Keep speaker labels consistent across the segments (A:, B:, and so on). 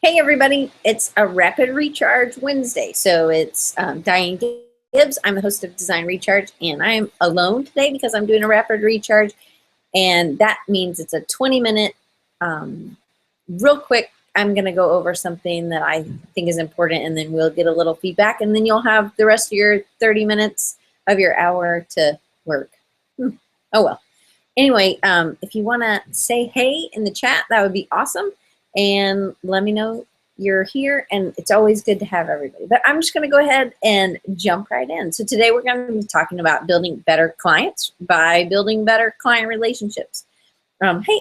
A: Hey everybody, it's a Rapid Recharge Wednesday. So it's Diane Gibbs. I'm the host of Design Recharge, and I am alone today because I'm doing a Rapid Recharge, and that means it's a 20-minute, real quick. I'm going to go over something that I think is important, and then we'll get a little feedback, and then you'll have the rest of your 30 minutes of your hour to work. Oh well. Anyway, if you want to say hey in the chat, that would be awesome. And let me know you're here, and it's always good to have everybody. But I'm just going to go ahead and jump right in. So today we're going to be talking about building better clients by building better client relationships. Hey,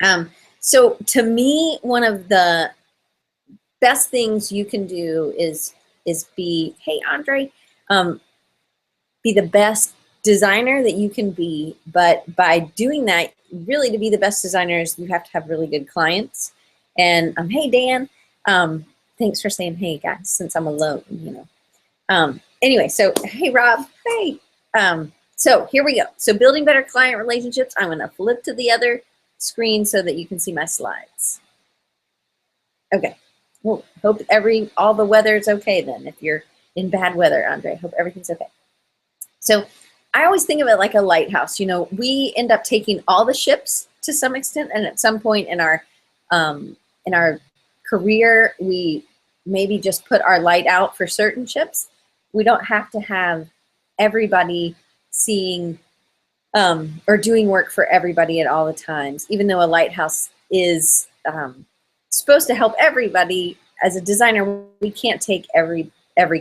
A: Ann. So to me, one of the best things you can do is be, hey, Andre, be the best designer that you can be. But by doing that, really to be the best designers, you have to have really good clients. And hey, Dan, thanks for saying hey, guys, since I'm alone, Anyway, so hey, Rob, hey. So here we go. So building better client relationships. I'm going to flip to the other screen so that you can see my slides. Okay. Well, hope all the weather is okay then. If you're in bad weather, Andre, hope everything's okay. So I always think of it like a lighthouse. We end up taking all the ships to some extent, and at some point in our career, we maybe just put our light out for certain ships. We don't have to have everybody seeing or doing work for everybody at all the times, even though a lighthouse is supposed to help everybody. As a designer, we can't take every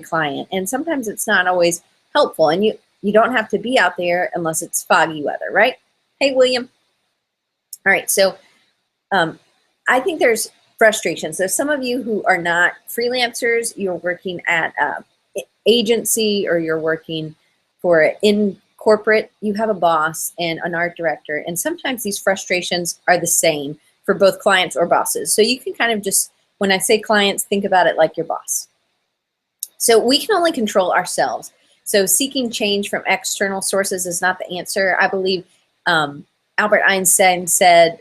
A: client, and sometimes it's not always helpful, and you don't have to be out there unless it's foggy weather, right? Hey, William. All right, so I think there's frustration. So some of you who are not freelancers, you're working at an agency, or you're working in corporate, you have a boss and an art director, and sometimes these frustrations are the same for both clients or bosses. So you can kind of just, when I say clients, think about it like your boss. So we can only control ourselves. So seeking change from external sources is not the answer. I believe Albert Einstein said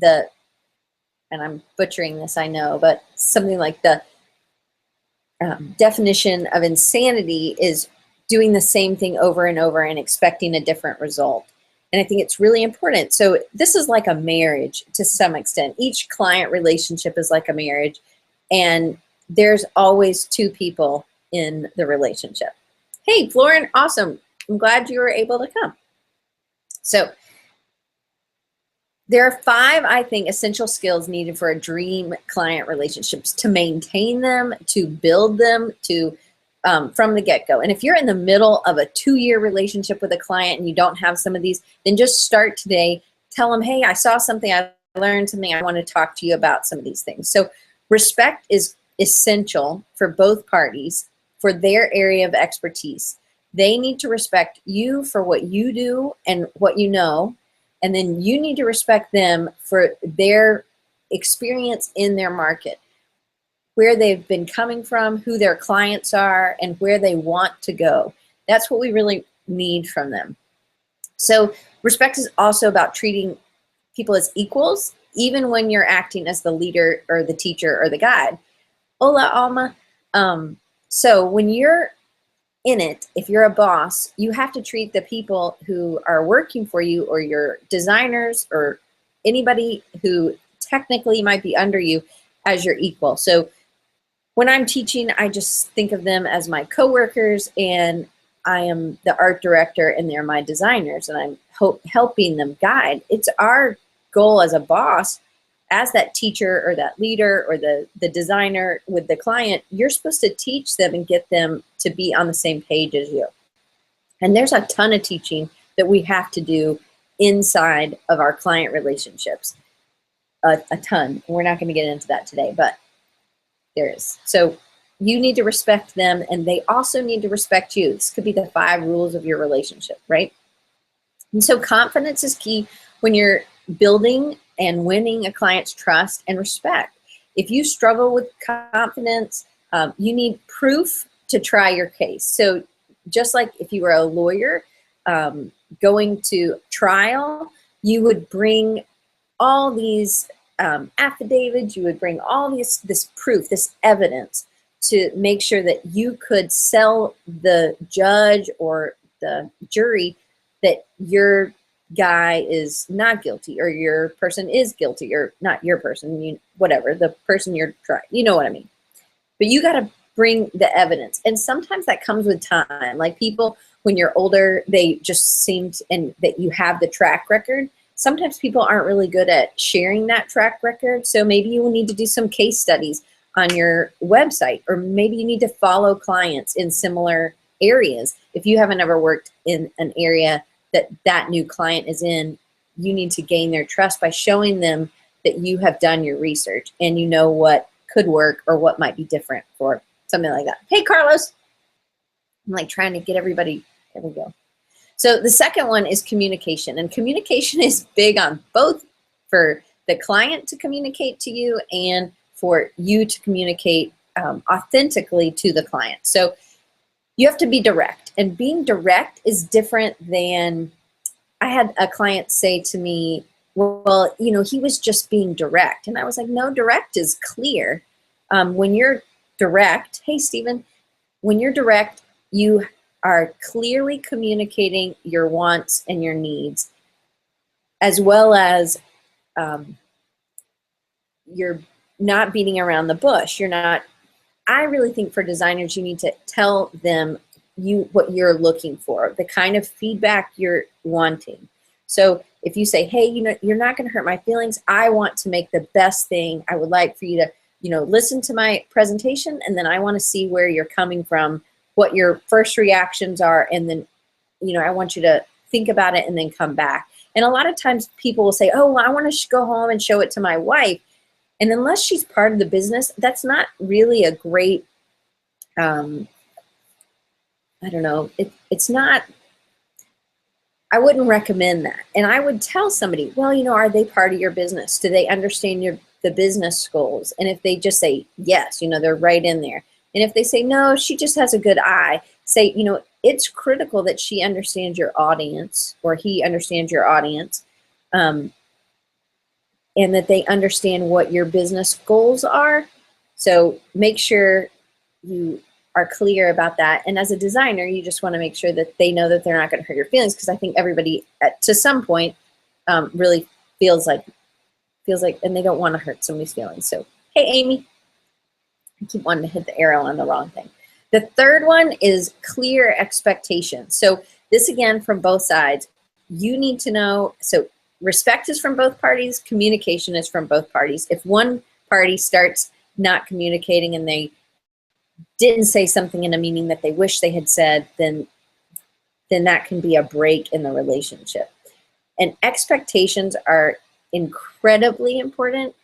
A: and I'm butchering this, I know, but something like the definition of insanity is doing the same thing over and over and expecting a different result. And I think it's really important. So this is like a marriage to some extent. Each client relationship is like a marriage, and there's always two people in the relationship. Hey, Florin, awesome. I'm glad you were able to come. So there are 5, I think, essential skills needed for a dream client relationships, to maintain them, to build them, from the get-go. And if you're in the middle of a 2-year relationship with a client and you don't have some of these, then just start today. Tell them, hey, I saw something, I learned something, I want to talk to you about some of these things. So respect is essential for both parties, for their area of expertise. They need to respect you for what you do and what you know, and then you need to respect them for their experience in their market, where they've been coming from, who their clients are, and where they want to go. That's what we really need from them. So respect is also about treating people as equals, even when you're acting as the leader or the teacher or the guide. Hola, Alma. So when you're in it, if you're a boss, you have to treat the people who are working for you, or your designers, or anybody who technically might be under you, as your equal. So when I'm teaching, I just think of them as my coworkers, and I am the art director and they're my designers, and I'm helping them guide. It's our goal as a boss, as that teacher or that leader or the designer with the client, you're supposed to teach them and get them to be on the same page as you. And there's a ton of teaching that we have to do inside of our client relationships. A ton. We're not going to get into that today, but there is. So you need to respect them, and they also need to respect you. This could be the 5 rules of your relationship, right? And so confidence is key when you're building and winning a client's trust and respect. If you struggle with confidence, you need proof to try your case. So just like if you were a lawyer going to trial, you would bring all these affidavits, you would bring all this proof, this evidence to make sure that you could sell the judge or the jury that your guy is not guilty, or your person is guilty, or not your person, whatever, the person you're trying, you know what I mean. But you got to bring the evidence. And sometimes that comes with time. Like people, when you're older, they just seem to, and that you have the track record. Sometimes people aren't really good at sharing that track record. So maybe you will need to do some case studies on your website, or maybe you need to follow clients in similar areas. If you haven't ever worked in an area that that new client is in, you need to gain their trust by showing them that you have done your research and you know what could work or what might be different for something like that. Hey, Carlos. I'm like trying to get everybody. There we go. So the second one is communication, and communication is big on both for the client to communicate to you and for you to communicate authentically to the client. So you have to be direct, and being direct is different than, I had a client say to me, well, you know, he was just being direct. And I was like, no, direct is clear. When you're direct, hey, Stephen, when you're direct, you are clearly communicating your wants and your needs, as well as you're not beating around the bush. You're not, I really think for designers, you need to tell them what you're looking for, the kind of feedback you're wanting. So if you say, hey, you know, you're not going to hurt my feelings. I want to make the best thing. I would like for you to, you know, listen to my presentation, and then I want to see where you're coming from, what your first reactions are, and then, you know, I want you to think about it and then come back. And a lot of times people will say, oh, well, I want to go home and show it to my wife. And unless she's part of the business, that's not really a great, I don't know, it's not, I wouldn't recommend that. And I would tell somebody, well, you know, are they part of your business? Do they understand the business goals? And if they just say yes, you know, they're right in there. And if they say, no, she just has a good eye, say, you know, it's critical that she understands your audience, or he understands your audience, and that they understand what your business goals are. So make sure you are clear about that. And as a designer, you just want to make sure that they know that they're not going to hurt your feelings, because I think everybody to some point really feels like, and they don't want to hurt somebody's feelings. So, hey, Amy, I keep wanting to hit the arrow on the wrong thing. The third one is clear expectations. So this, again, from both sides, you need to know, so respect is from both parties, communication is from both parties. If one party starts not communicating and they didn't say something in a meeting that they wish they had said, then that can be a break in the relationship. And expectations are incredibly important.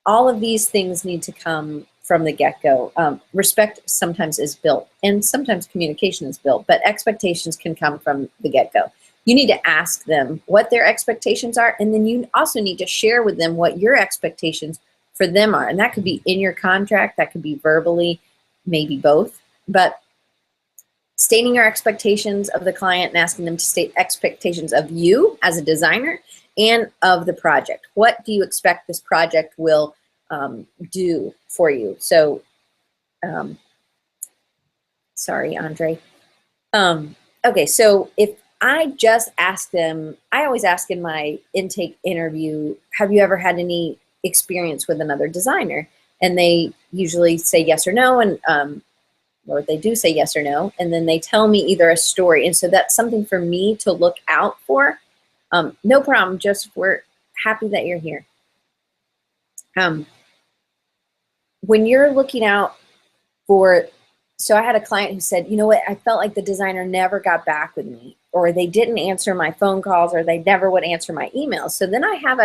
A: All of these things need to come from the get-go. Respect sometimes is built, and sometimes communication is built, but expectations can come from the get-go. You need to ask them what their expectations are, and then you also need to share with them what your expectations for them are. And that could be in your contract, that could be verbally, maybe both. But stating your expectations of the client and asking them to state expectations of you as a designer and of the project. What do you expect this project will do for you? So, sorry, Andre. Okay, so if I just ask them, I always ask in my intake interview, have you ever had any experience with another designer? And they usually say yes or no, and or they do say yes or no, and then they tell me either a story. And so that's something for me to look out for. No problem, Joseph, we're happy that you're here. When you're looking out for, so I had a client who said, you know what, I felt like the designer never got back with me, or they didn't answer my phone calls, or they never would answer my emails. So then I have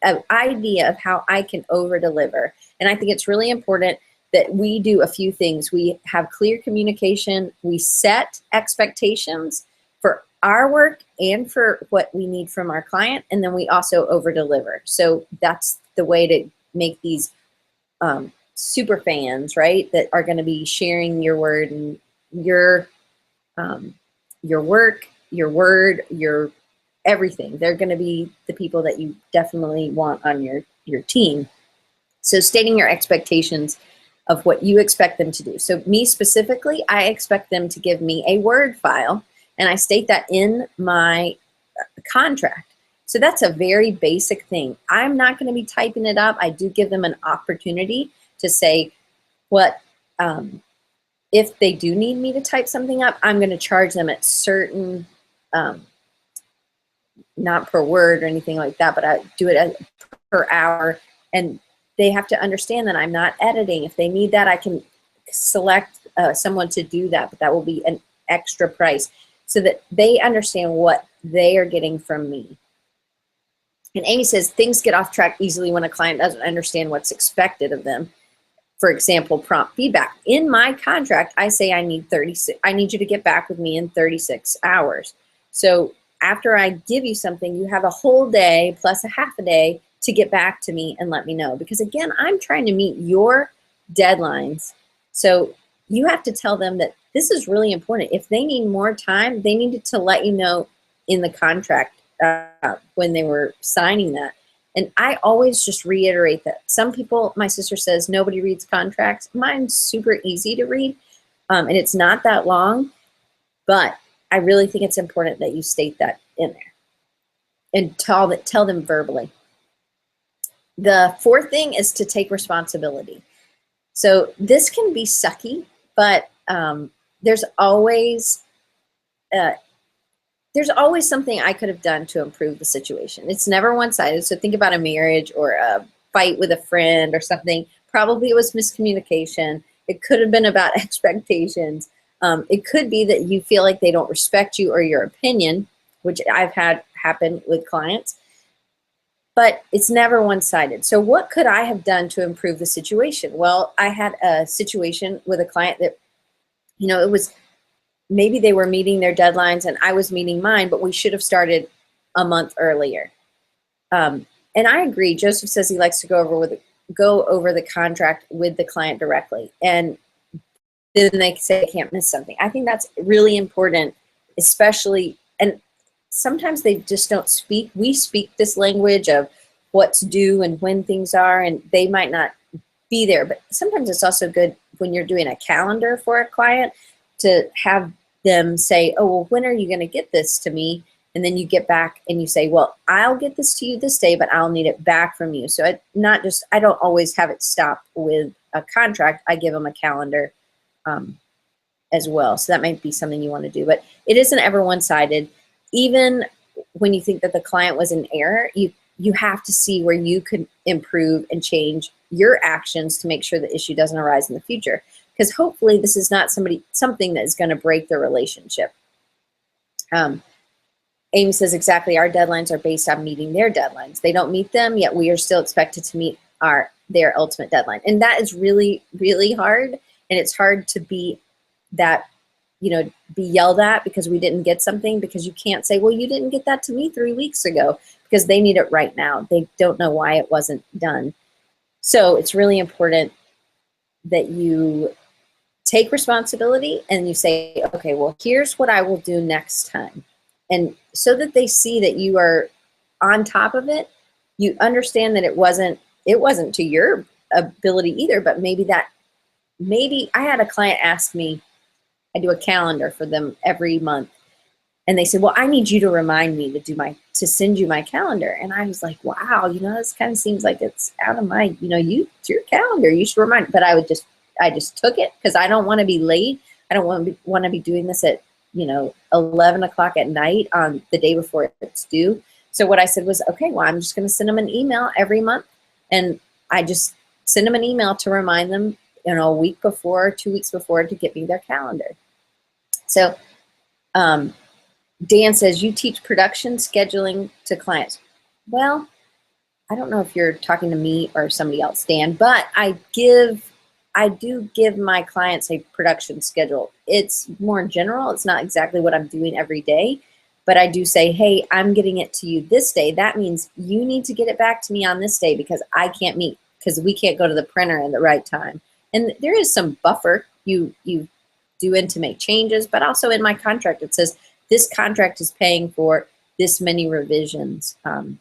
A: an idea of how I can over deliver. And I think it's really important that we do a few things. We have clear communication, we set expectations for our work and for what we need from our client, and then we also over deliver. So that's the way to make these super fans, right, that are going to be sharing your word and your work, your word, your everything. They're going to be the people that you definitely want on your team. So stating your expectations of what you expect them to do. So me specifically, I expect them to give me a Word file, and I state that in my contract. So that's a very basic thing. I'm not going to be typing it up. I do give them an opportunity to say what, if they do need me to type something up, I'm going to charge them at certain, not per word or anything like that, but I do it per hour, and they have to understand that I'm not editing. If they need that, I can select someone to do that, but that will be an extra price so that they understand what they are getting from me. And Amy says, things get off track easily when a client doesn't understand what's expected of them. For example, prompt feedback. In my contract, I say I need you to get back with me in 36 hours. So after I give you something, you have a whole day plus a half a day to get back to me and let me know. Because again, I'm trying to meet your deadlines. So you have to tell them that this is really important. If they need more time, they needed to let you know in the contract when they were signing that. And I always just reiterate that. Some people, my sister says, nobody reads contracts. Mine's super easy to read, and it's not that long, but I really think it's important that you state that in there and tell them verbally. The fourth thing is to take responsibility. So this can be sucky, but there's always something I could have done to improve the situation. It's never one-sided. So think about a marriage or a fight with a friend or something. Probably it was miscommunication. It could have been about expectations. It could be that you feel like they don't respect you or your opinion, which I've had happen with clients. But it's never one-sided. So what could I have done to improve the situation? Well, I had a situation with a client that, it was, maybe they were meeting their deadlines and I was meeting mine, but we should have started a month earlier. And I agree. Joseph says he likes to go over the contract with the client directly. And then they say they can't miss something. I think that's really important, especially, and sometimes they just don't speak. We speak this language of what's due and when things are, and they might not be there. But sometimes it's also good when you're doing a calendar for a client to have them say, oh, well, when are you going to get this to me? And then you get back and you say, well, I'll get this to you this day, but I'll need it back from you. So I don't always have it stop with a contract. I give them a calendar as well. So that might be something you want to do, but it isn't ever one-sided. Even when you think that the client was in error, you have to see where you could improve and change your actions to make sure the issue doesn't arise in the future. Because hopefully this is not something that is going to break the relationship. Amy says, exactly, our deadlines are based on meeting their deadlines. They don't meet them, yet we are still expected to meet their ultimate deadline. And that is really, really hard. And it's hard to be yelled at because we didn't get something, because you can't say, well, you didn't get that to me 3 weeks ago, because they need it right now. They don't know why it wasn't done. So it's really important that you take responsibility and you say, okay, well, here's what I will do next time. And so that they see that you are on top of it, you understand that it wasn't to your ability either, but maybe I had a client ask me, I do a calendar for them every month. And they said, well, I need you to remind me to send you my calendar. And I was like, wow, this kind of seems like it's out of my, it's your calendar. You should remind me. But I just took it because I don't want to be late. I don't want to be doing this at, 11 o'clock at night on the day before it's due. So what I said was, okay, well, I'm just going to send them an email every month. And I just send them an email to remind them, a week before, 2 weeks before, to get me their calendar. So Dan says, you teach production scheduling to clients. Well, I don't know if you're talking to me or somebody else, Dan, but I do give my clients a production schedule. It's more general. It's not exactly what I'm doing every day, but I do say, hey, I'm getting it to you this day. That means you need to get it back to me on this day because I can't meet, because we can't go to the printer at the right time. And there is some buffer you do in to make changes, but also in my contract, it says this contract is paying for this many revisions. And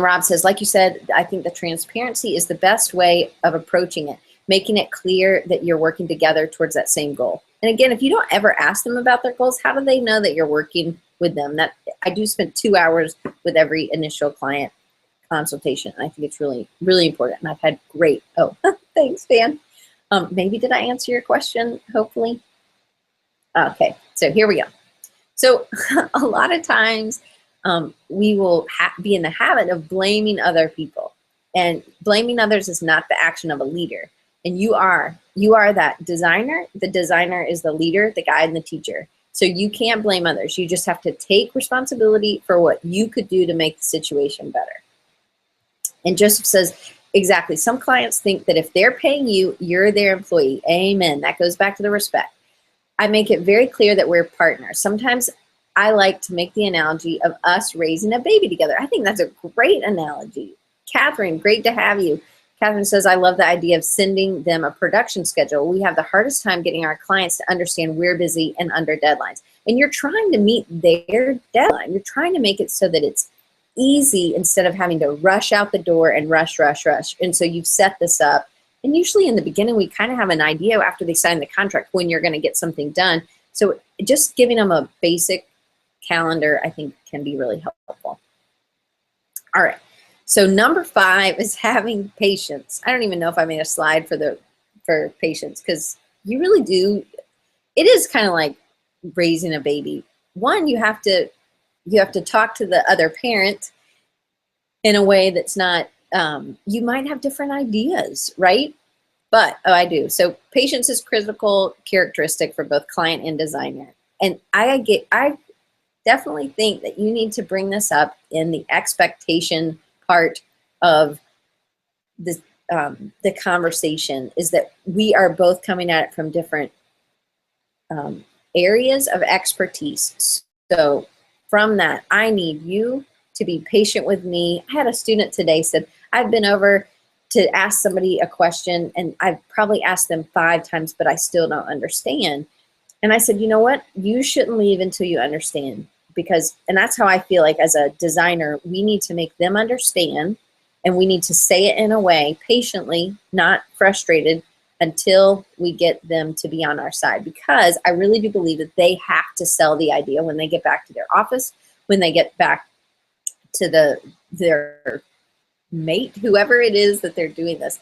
A: Rob says, like you said, I think the transparency is the best way of approaching it, making it clear that you're working together towards that same goal. And again, if you don't ever ask them about their goals, how do they know that you're working with them? That I do spend 2 hours with every initial client consultation. And I think it's really, really important. And I've had great, oh, thanks, Dan. Maybe did I answer your question, hopefully? Okay, so here we go. So a lot of times we will be in the habit of blaming other people. And blaming others is not the action of a leader. And you are that designer. The designer is the leader, the guide, and the teacher. So you can't blame others. You just have to take responsibility for what you could do to make the situation better. And Joseph says, exactly. Some clients think that if they're paying you, you're their employee. Amen. That goes back to the respect. I make it very clear that we're partners. Sometimes I like to make the analogy of us raising a baby together. I think that's a great analogy. Catherine, great to have you. Catherine says, I love the idea of sending them a production schedule. We have the hardest time getting our clients to understand we're busy and under deadlines. And you're trying to meet their deadline. You're trying to make it so that it's easy instead of having to rush out the door and rush. And so you've set this up. And usually in the beginning, we kind of have an idea after they sign the contract when you're going to get something done. So just giving them a basic calendar, I think, can be really helpful. All right. So number 5 is having patience. I don't even know if I made a slide for patience, because you really do. It is kind of like raising a baby. One, you have to talk to the other parent in a way that's not. You might have different ideas, right? But I do. So patience is critical characteristic for both client and designer. And I definitely think that you need to bring this up in the expectation part of the conversation, is that we are both coming at it from different areas of expertise. So from that, I need you to be patient with me. I had a student today said, I've been over to ask somebody a question and I've probably asked them 5 times, but I still don't understand. And I said, you know what? You shouldn't leave until you understand. And that's how I feel like as a designer, we need to make them understand, and we need to say it in a way, patiently, not frustrated, until we get them to be on our side. Because I really do believe that they have to sell the idea when they get back to their office, when they get back to their mate, whoever it is that they're doing this,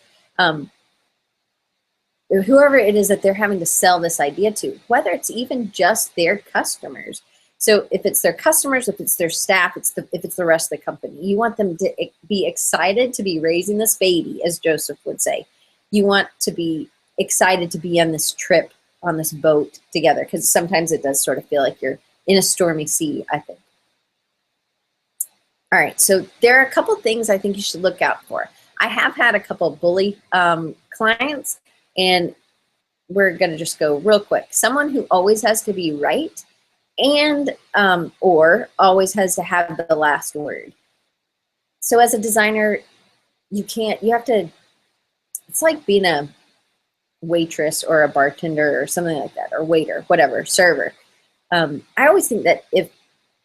A: whoever it is that they're having to sell this idea to, whether it's even just their customers. So if it's their customers, if it's their staff, if it's the rest of the company, you want them to be excited to be raising this baby, as Joseph would say. You want to be excited to be on this trip, on this boat together, because sometimes it does sort of feel like you're in a stormy sea, I think. All right, so there are a couple things I think you should look out for. I have had a couple of bully clients, and we're gonna just go real quick. Someone who always has to be right, and or always has to have the last word. So as a designer, you have to, it's like being a waitress or a bartender or something like that, or waiter, whatever, server. I always think that if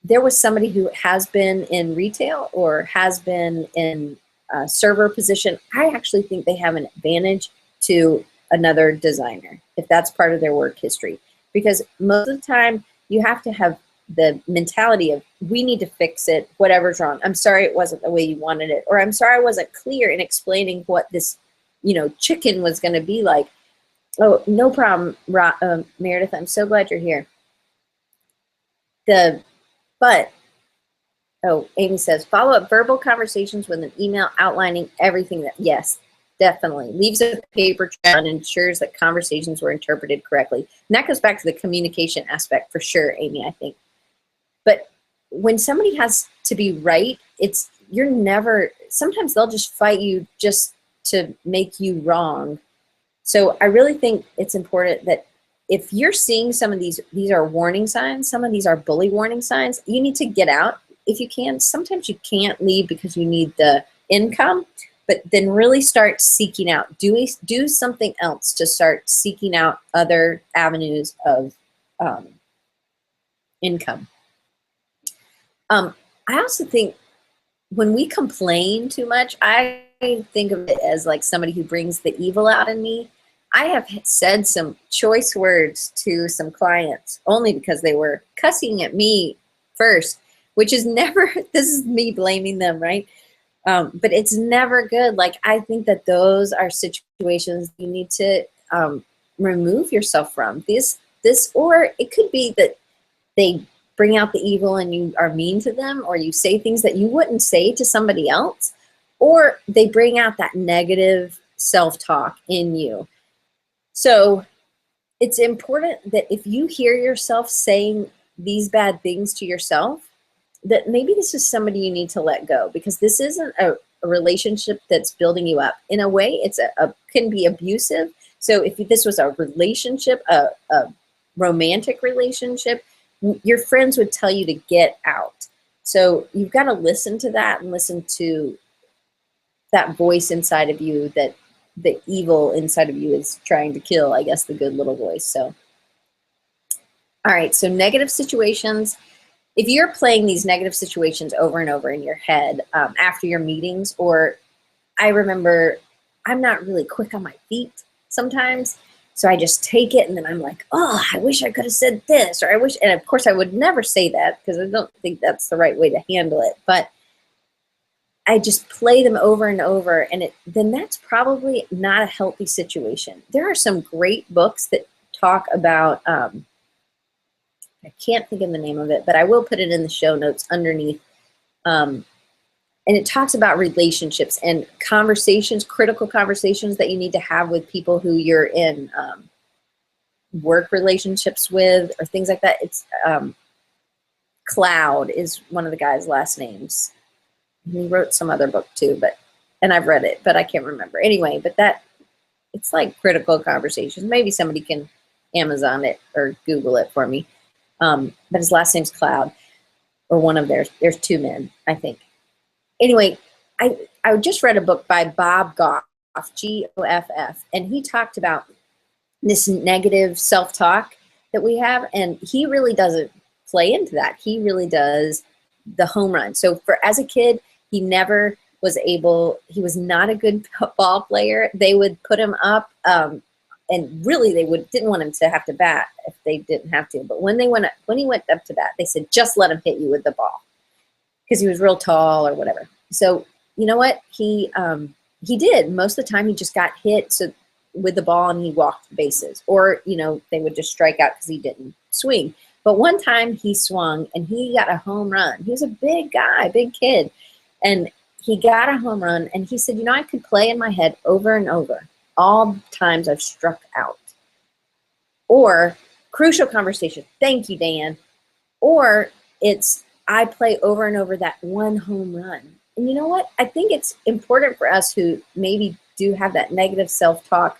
A: there was somebody who has been in retail or has been in a server position, I actually think they have an advantage to another designer if that's part of their work history. Because most of the time, you have to have the mentality of, we need to fix it, whatever's wrong. I'm sorry it wasn't the way you wanted it, or I'm sorry I wasn't clear in explaining what this, chicken was going to be like. Oh, no problem, Meredith. I'm so glad you're here. Amy says, follow up verbal conversations with an email outlining everything that, yes, definitely. Leaves a paper trail and ensures that conversations were interpreted correctly. And that goes back to the communication aspect for sure, Amy, I think. But when somebody has to be right, sometimes they'll just fight you just to make you wrong. So I really think it's important that if you're seeing some of these are warning signs, some of these are bully warning signs, you need to get out if you can. Sometimes you can't leave because you need the income, but then really start seeking out. Do something else to start seeking out other avenues of income. I also think when we complain too much, I think of it as like somebody who brings the evil out in me. I have said some choice words to some clients only because they were cussing at me first, which is never, this is me blaming them, right? But it's never good. Like, I think that those are situations you need to remove yourself from. Or it could be that they bring out the evil and you are mean to them, or you say things that you wouldn't say to somebody else, or they bring out that negative self-talk in you. So it's important that if you hear yourself saying these bad things to yourself, that maybe this is somebody you need to let go, because this isn't a relationship that's building you up. In a way, it's can be abusive. So if this was a relationship, a romantic relationship, your friends would tell you to get out. So you've got to listen to that and listen to that voice inside of you, that the evil inside of you is trying to kill, I guess, the good little voice. So, all right, so negative situations. If you're playing these negative situations over and over in your head after your meetings, or I remember I'm not really quick on my feet sometimes, so I just take it and then I'm like, oh, I wish I could have said this, or I wish, and of course I would never say that because I don't think that's the right way to handle it, but I just play them over and over, and then that's probably not a healthy situation. There are some great books that talk about, I can't think of the name of it, but I will put it in the show notes underneath. And it talks about relationships and conversations, critical conversations that you need to have with people who you're in work relationships with, or things like that. It's Cloud is one of the guy's last names. He wrote some other book too, and I've read it, but I can't remember. Anyway, but it's like critical conversations. Maybe somebody can Amazon it or Google it for me. But his last name's Cloud, or one of theirs. There's two men, I think. Anyway, I just read a book by Bob Goff, Goff, and he talked about this negative self-talk that we have, and he really doesn't play into that. He really does the home run. So as a kid, he never was able, he was not a good ball player. They would put him up, and really didn't want him to have to bat if they didn't have to. But when he went up to bat, they said, just let him hit you with the ball, because he was real tall or whatever. So you know what? He did. Most of the time he just got hit with the ball and he walked the bases. Or, they would just strike out because he didn't swing. But one time he swung and he got a home run. He was a big guy, big kid. And he got a home run, and he said, I could play in my head over and over all times I've struck out. Or crucial conversation. Thank you, Dan. Or it's I play over and over that one home run. And you know what? I think it's important for us who maybe do have that negative self-talk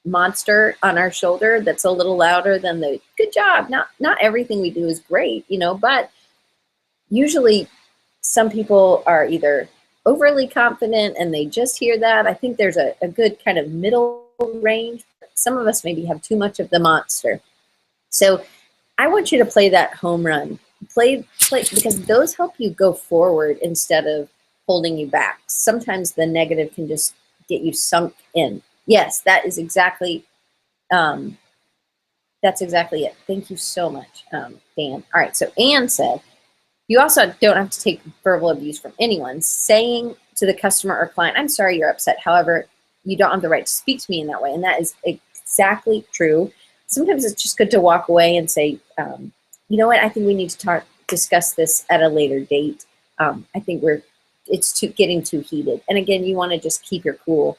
A: monster on our shoulder that's a little louder than the good job. Not everything we do is great, but usually some people are either overly confident and they just hear that. I think there's a good kind of middle range. Some of us maybe have too much of the monster. So I want you to play that home run. Play, because those help you go forward instead of holding you back. Sometimes the negative can just get you sunk in. Yes, that is exactly, that's exactly it. Thank you so much, Dan. All right, so Anne said, you also don't have to take verbal abuse from anyone. Saying to the customer or client, I'm sorry you're upset. However, you don't have the right to speak to me in that way. And that is exactly true. Sometimes it's just good to walk away and say, you know what, I think we need to discuss this at a later date. I think it's getting too heated. And again, you want to just keep your cool.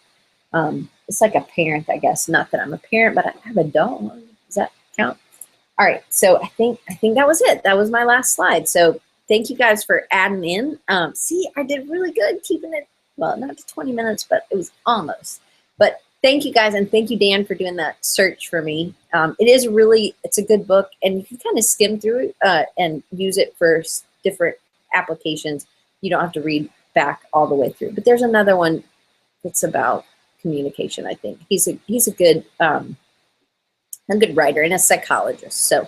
A: It's like a parent, I guess. Not that I'm a parent, but I have a dog. Does that count? All right, so I think that was it. That was my last slide. So thank you guys for adding in. See, I did really good keeping it, well, not to 20 minutes, but it was almost. But thank you guys, and thank you, Dan, for doing that search for me. It's a good book, and you can kind of skim through it and use it for different applications. You don't have to read back all the way through. But there's another one that's about communication, I think. He's a good writer and a psychologist. So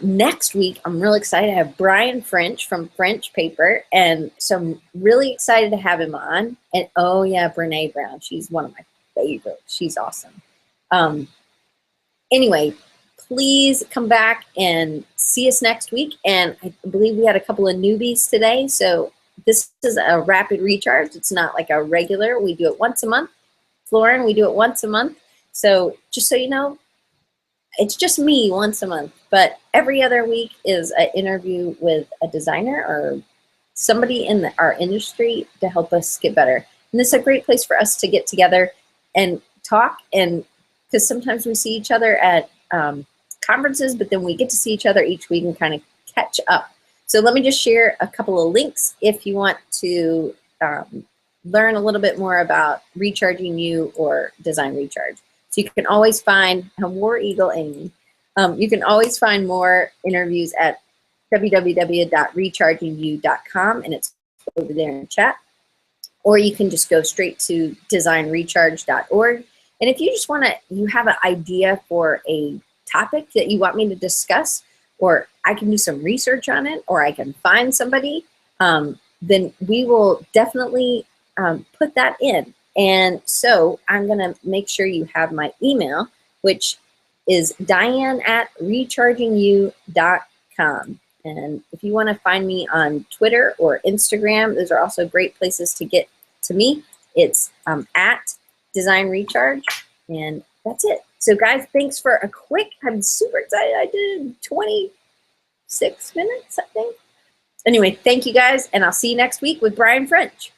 A: Next week, I'm really excited to have Brian French from French Paper. And so I'm really excited to have him on. And oh yeah, Brene Brown. She's one of my favorites. She's awesome. Anyway, please come back and see us next week. And I believe we had a couple of newbies today. So this is a rapid recharge. It's not like a regular. We do it once a month. Florin, we do it once a month. So just so you know, it's just me once a month, but every other week is an interview with a designer or somebody in our industry to help us get better. And this is a great place for us to get together and talk, and because sometimes we see each other at conferences, but then we get to see each other each week and kind of catch up. So let me just share a couple of links if you want to learn a little bit more about Recharging You or Design Recharge. So you can always find War Eagle Amy. You can always find more interviews at www.rechargingyou.com, and it's over there in the chat. Or you can just go straight to designrecharge.org. And if you just want to, you have an idea for a topic that you want me to discuss, or I can do some research on it, or I can find somebody, then we will definitely put that in. And so I'm going to make sure you have my email, which is diane@rechargingyou.com. And if you want to find me on Twitter or Instagram, those are also great places to get to me. It's at Design Recharge, and that's it. So guys, thanks for a quick, I'm super excited. I did 26 minutes, I think. Anyway, thank you guys, and I'll see you next week with Brian French.